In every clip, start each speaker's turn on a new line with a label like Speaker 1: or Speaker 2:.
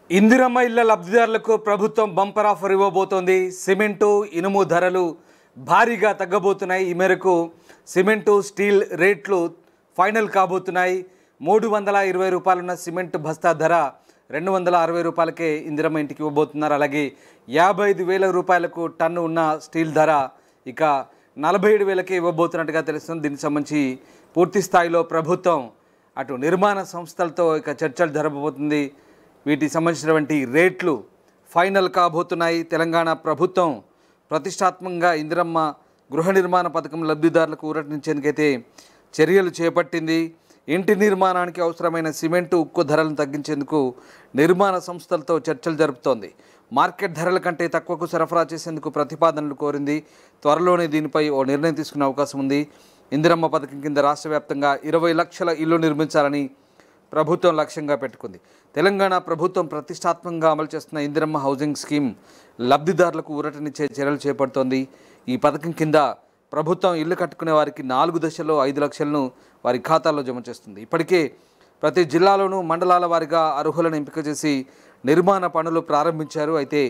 Speaker 1: ఇందిరమ్మ ఇళ్ల లబ్ధిదారులకు ప్రభుత్వం బంపర్ ఆఫర్ ఇవ్వబోతోంది. సిమెంటు ఇనుము ధరలు భారీగా తగ్గబోతున్నాయి. ఈ మేరకు సిమెంటు స్టీల్ రేట్లు ఫైనల్ కాబోతున్నాయి. 320 రూపాయలున్న సిమెంట్ బస్తా ధర 260 రూపాయలకే ఇందిరమ్మ ఇంటికి ఇవ్వబోతున్నారు. అలాగే 55,000 రూపాయలకు టన్ను ఉన్న స్టీల్ ధర ఇక 47,000కే ఇవ్వబోతున్నట్టుగా తెలుస్తుంది. దీనికి సంబంధించి పూర్తి స్థాయిలో ప్రభుత్వం అటు నిర్మాణ సంస్థలతో ఇక చర్చలు జరపబోతుంది. వీటికి సంబంధించినటువంటి రేట్లు ఫైనల్ కాబోతున్నాయి. తెలంగాణ ప్రభుత్వం ప్రతిష్టాత్మకంగా ఇందిరమ్మ గృహ నిర్మాణ పథకం లబ్ధిదారులకు ఊరటనిచ్చేందుకైతే చర్యలు చేపట్టింది. ఇంటి నిర్మాణానికి అవసరమైన సిమెంటు ఉక్కు ధరలను తగ్గించేందుకు నిర్మాణ సంస్థలతో చర్చలు జరుపుతోంది. మార్కెట్ ధరల కంటే తక్కువకు సరఫరా చేసేందుకు ప్రతిపాదనలు కోరింది. త్వరలోనే దీనిపై ఓ నిర్ణయం తీసుకునే అవకాశం ఉంది. ఇందిరమ్మ పథకం కింద రాష్ట్ర వ్యాప్తంగా 20 లక్షల ఇళ్లు నిర్మించాలని ప్రభుత్వం లక్ష్యంగా పెట్టుకుంది. తెలంగాణ ప్రభుత్వం ప్రతిష్టాత్మకంగా అమలు చేస్తున్న ఇందిరమ్మ హౌసింగ్ స్కీమ్ లబ్ధిదారులకు ఊరటనిచ్చే చర్యలు చేపడుతోంది. ఈ పథకం కింద ప్రభుత్వం ఇల్లు కట్టుకునే వారికి 4 దశల్లో 5 లక్షలను వారి ఖాతాల్లో జమ చేస్తుంది. ఇప్పటికే ప్రతి జిల్లాలోనూ మండలాల వారీగా అర్హులను ఎంపిక చేసి నిర్మాణ పనులు ప్రారంభించారు. అయితే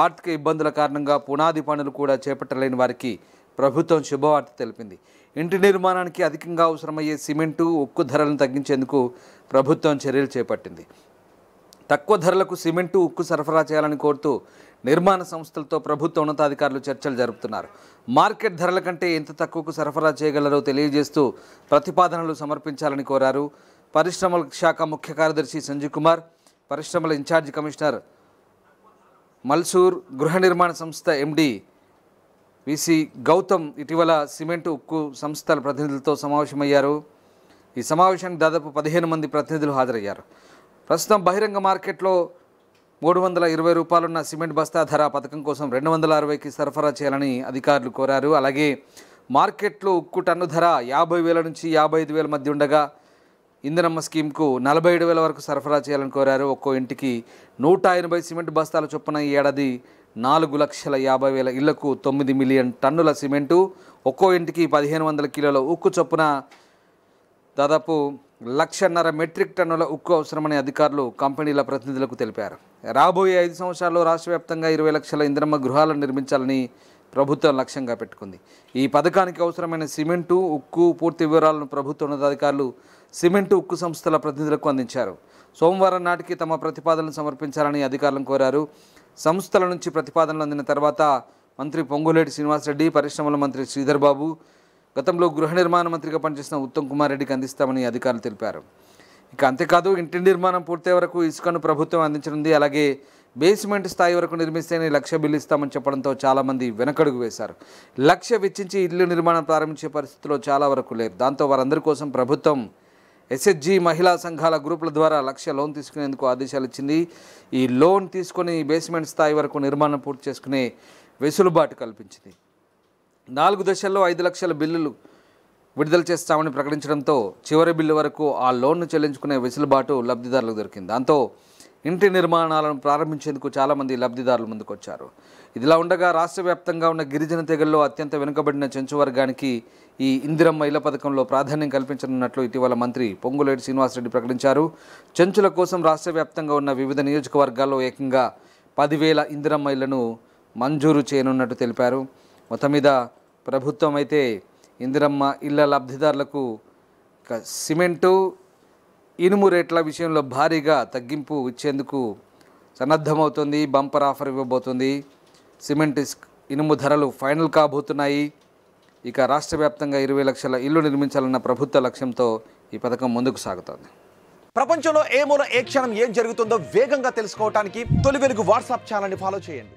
Speaker 1: ఆర్థిక ఇబ్బందుల కారణంగా పునాది పనులు కూడా చేపట్టలేని వారికి ప్రభుత్వం శుభవార్త తెలిపింది. ఇంటి నిర్మాణానికి అధికంగా అవసరమయ్యే సిమెంటు ఉక్కు ధరలను తగ్గించేందుకు ప్రభుత్వం చర్యలు చేపట్టింది. తక్కువ ధరలకు సిమెంటు ఉక్కు సరఫరా చేయాలని కోరుతూ నిర్మాణ సంస్థలతో ప్రభుత్వ ఉన్నతాధికారులు చర్చలు జరుపుతున్నారు. మార్కెట్ ధరల కంటే ఎంత తక్కువకు సరఫరా చేయగలరో తెలియజేస్తూ ప్రతిపాదనలు సమర్పించాలని కోరారు. పరిశ్రమల శాఖ ముఖ్య కార్యదర్శి సంజీవ్ కుమార్, పరిశ్రమల ఇన్ఛార్జి కమిషనర్ మల్సూర్, గృహ నిర్మాణ సంస్థ ఎండి విసి గౌతమ్ ఇటీవల సిమెంటు ఉక్కు సంస్థల ప్రతినిధులతో సమావేశమయ్యారు. ఈ సమావేశానికి దాదాపు 15 మంది ప్రతినిధులు హాజరయ్యారు. ప్రస్తుతం బహిరంగ మార్కెట్లో 320 రూపాయలున్న సిమెంట్ బస్తా ధర పథకం కోసం 260కి సరఫరా చేయాలని అధికారులు కోరారు. అలాగే మార్కెట్లో ఉక్కు టన్ను ధర 50,000 నుంచి 55,000 మధ్య ఉండగా ఇందిరమ్మ స్కీమ్కు 47,000 వరకు సరఫరా చేయాలని కోరారు. ఒక్కో ఇంటికి 180 సిమెంట్ బస్తాల చొప్పున ఈ ఏడాది 4,50,000 ఇళ్లకు 9 మిలియన్ టన్నుల సిమెంటు, ఒక్కో ఇంటికి 1,500 కిలోల ఉక్కు చొప్పున దాదాపు 1,50,000 మెట్రిక్ టన్నుల ఉక్కు అవసరమని అధికారులు కంపెనీల ప్రతినిధులకు తెలిపారు. రాబోయే 5 సంవత్సరాల్లో రాష్ట్ర వ్యాప్తంగా 20 లక్షల ఇందిరమ్మ గృహాలను నిర్మించాలని ప్రభుత్వం లక్ష్యంగా పెట్టుకుంది. ఈ పథకానికి అవసరమైన సిమెంటు ఉక్కు పూర్తి వివరాలను ప్రభుత్వ ఉన్నతాధికారులు సిమెంటు ఉక్కు సంస్థల ప్రతినిధులకు అందించారు. సోమవారం నాటికి తమ ప్రతిపాదనలు సమర్పించాలని అధికారులను కోరారు. సంస్థల నుంచి ప్రతిపాదనలు అందిన తర్వాత మంత్రి పొంగులేటి శ్రీనివాసరెడ్డి, పరిశ్రమల మంత్రి శ్రీధర్ బాబు, గతంలో గృహ నిర్మాణ మంత్రిగా పనిచేసిన ఉత్తమ్ కుమార్ రెడ్డికి అందిస్తామని అధికారులు తెలిపారు. ఇక అంతేకాదు, ఇంటి నిర్మాణం పూర్తయ్యే వరకు ఇసుకను ప్రభుత్వం అందించనుంది. అలాగే బేస్మెంట్ స్థాయి వరకు నిర్మిస్తేనే 1,00,000 బిల్లు ఇస్తామని చెప్పడంతో చాలామంది వెనకడుగు వేశారు. 1,00,000 వెచ్చించి ఇల్లు నిర్మాణం ప్రారంభించే పరిస్థితిలో చాలా వరకు లేరు. దాంతో వారందరి కోసం ప్రభుత్వం ఎస్హెచ్జి మహిళా సంఘాల గ్రూపుల ద్వారా 1,00,000 లోన్ తీసుకునేందుకు ఆదేశాలు ఇచ్చింది. ఈ లోన్ తీసుకొని బేస్మెంట్ స్థాయి వరకు నిర్మాణం పూర్తి చేసుకునే వెసులుబాటు కల్పించింది. 4 దశల్లో 5 లక్షల బిల్లులు విడుదల చేస్తామని ప్రకటించడంతో చివరి బిల్లు వరకు ఆ లోన్ను చెల్లించుకునే వెసులుబాటు లబ్ధిదారులకు దొరికింది. దాంతో ఇంటి నిర్మాణాలను ప్రారంభించేందుకు చాలామంది లబ్ధిదారులు ముందుకొచ్చారు. ఇదిలా ఉండగా రాష్ట్ర వ్యాప్తంగా ఉన్న గిరిజన తెగల్లో అత్యంత వెనుకబడిన చెంచు వర్గానికి ఈ ఇందిరమ్మ ఇళ్ల పథకంలో ప్రాధాన్యం కల్పించనున్నట్లు ఇటీవల మంత్రి పొంగులేటి శ్రీనివాసరెడ్డి ప్రకటించారు. చెంచుల కోసం రాష్ట్ర వ్యాప్తంగా ఉన్న వివిధ నియోజకవర్గాల్లో ఏకంగా 10,000 ఇందిరమ్మ ఇళ్లను మంజూరు చేయనున్నట్టు తెలిపారు. మొత్తం మీద ప్రభుత్వం అయితే ఇందిరమ్మ ఇళ్ల లబ్ధిదారులకు సిమెంటు ఇనుము రేట్ల విషయంలో భారీగా తగ్గింపు ఇచ్చేందుకు సన్నద్ధమవుతుంది. బంపర్ ఆఫర్ ఇవ్వబోతుంది. సిమెంట్ ఇనుము ధరలు ఫైనల్ కాబోతున్నాయి. ఇక రాష్ట్ర వ్యాప్తంగా 20 లక్షల ఇల్లు నిర్మించాలన్న ప్రభుత్వ లక్ష్యంతో ఈ పథకం ముందుకు సాగుతోంది.
Speaker 2: ప్రపంచంలో ఏ మూల ఏ క్షణం ఏం జరుగుతుందో వేగంగా తెలుసుకోవడానికి తొలి వెలుగు వాట్సాప్ ఛానల్ని ఫాలో చేయండి.